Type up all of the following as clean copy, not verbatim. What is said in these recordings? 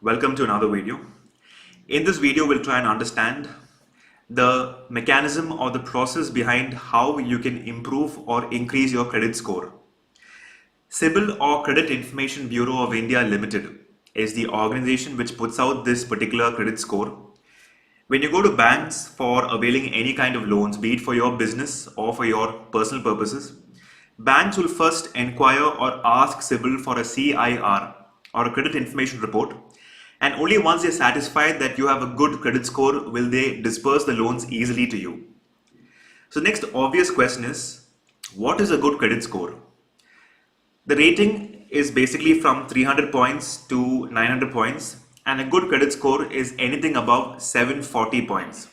Welcome to another video. In this video, we'll try and understand the mechanism or the process behind how you can improve or increase your credit score. CIBIL or Credit Information Bureau of India Limited is the organization which puts out this particular credit score. When you go to banks for availing any kind of loans, be it for your business or for your personal purposes, banks will first inquire or ask CIBIL for a CIR or a credit information report, and only once they're satisfied that you have a good credit score will they disperse the loans easily to you. So next obvious question is, what is a good credit score? The rating is basically from 300 points to 900 points, and a good credit score is anything above 740 points.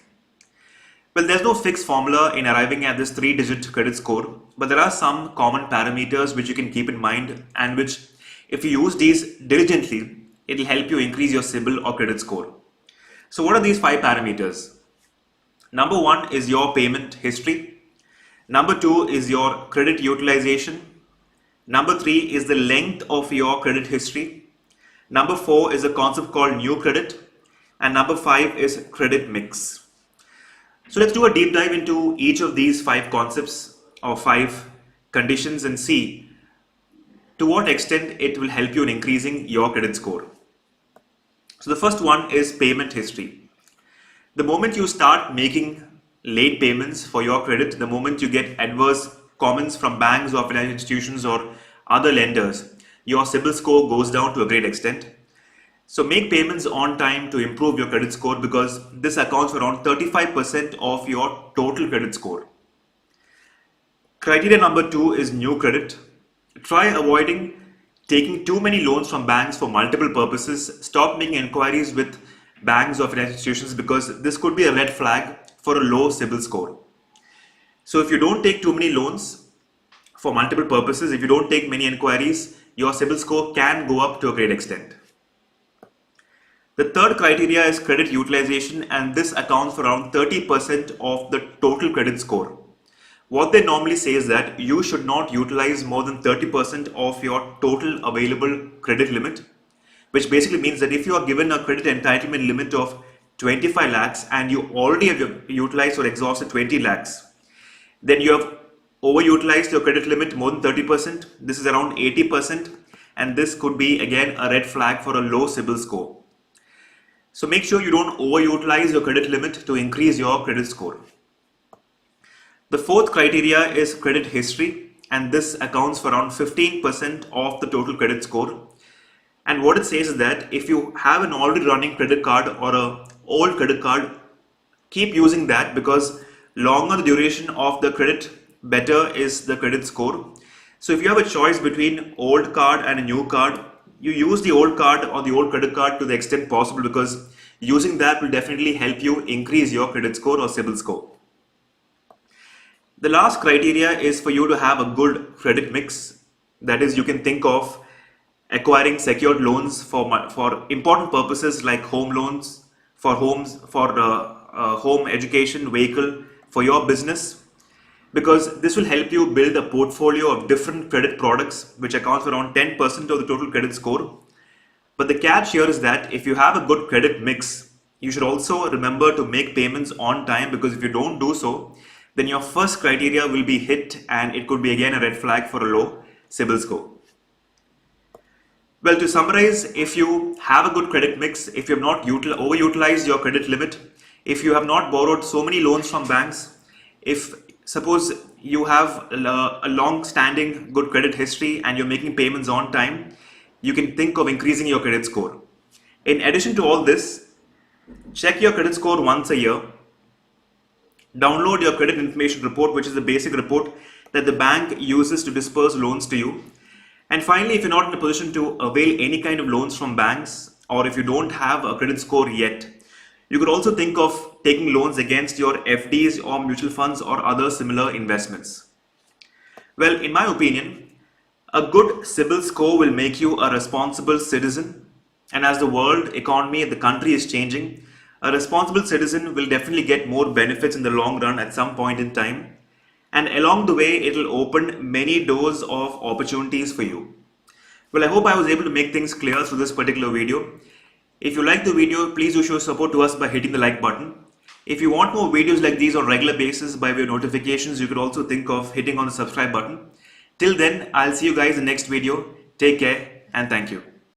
Well, there's no fixed formula in arriving at this 3-digit credit score, but there are some common parameters which you can keep in mind and which, if you use these diligently, it'll help you increase your CIBIL or credit score. So what are these 5 parameters? Number 1 is your payment history. Number 2 is your credit utilization. Number 3 is the length of your credit history. Number 4 is a concept called new credit. And number 5 is credit mix. So let's do a deep dive into each of these 5 concepts or 5 conditions and see to what extent it will help you in increasing your credit score. So the first one is payment history. The moment you start making late payments for your credit, the moment you get adverse comments from banks or financial institutions or other lenders, your CIBIL score goes down to a great extent. So make payments on time to improve your credit score, because this accounts for around 35% of your total credit score. Criteria number 2 is new credit. Try avoiding taking too many loans from banks for multiple purposes. Stop making inquiries with banks or financial institutions, because this could be a red flag for a low CIBIL score. So if you don't take too many loans for multiple purposes, if you don't take many inquiries, your CIBIL score can go up to a great extent. The third criteria is credit utilization, and this accounts for around 30% of the total credit score. What they normally say is that you should not utilize more than 30% of your total available credit limit, which basically means that if you are given a credit entitlement limit of 25 lakhs and you already have utilized or exhausted 20 lakhs, then you have overutilized your credit limit more than 30%. This is around 80%, and this could be again a red flag for a low CIBIL score. So make sure you don't overutilize your credit limit to increase your credit score. The fourth criteria is credit history, and this accounts for around 15% of the total credit score. And what it says is that if you have an already running credit card or an old credit card, keep using that, because longer the duration of the credit, better is the credit score. So if you have a choice between old card and a new card, you use the old card or the old credit card to the extent possible, because using that will definitely help you increase your credit score or CIBIL score. The last criteria is for you to have a good credit mix. That is, you can think of acquiring secured loans for important purposes like home loans, for homes, for home, education, vehicle, for your business, because this will help you build a portfolio of different credit products which accounts for around 10% of the total credit score. But the catch here is that if you have a good credit mix, you should also remember to make payments on time, because if you don't do so, then your first criteria will be hit and it could be again a red flag for a low CIBIL score. Well, to summarize, if you have a good credit mix, if you have not overutilized your credit limit, if you have not borrowed so many loans from banks, if suppose you have a long-standing good credit history and you're making payments on time, you can think of increasing your credit score. In addition to all this, check your credit score once a year. Download your credit information report, which is the basic report that the bank uses to disperse loans to you. And finally, if you're not in a position to avail any kind of loans from banks, or if you don't have a credit score yet, you could also think of taking loans against your FDs or mutual funds or other similar investments. Well, in my opinion, a good CIBIL score will make you a responsible citizen. And as the world economy and the country is changing, a responsible citizen will definitely get more benefits in the long run at some point in time. And along the way, it will open many doors of opportunities for you. Well, I hope I was able to make things clear through this particular video. If you like the video, please do show support to us by hitting the like button. If you want more videos like these on regular basis by way of notifications, you could also think of hitting on the subscribe button. Till then, I'll see you guys in the next video. Take care and thank you.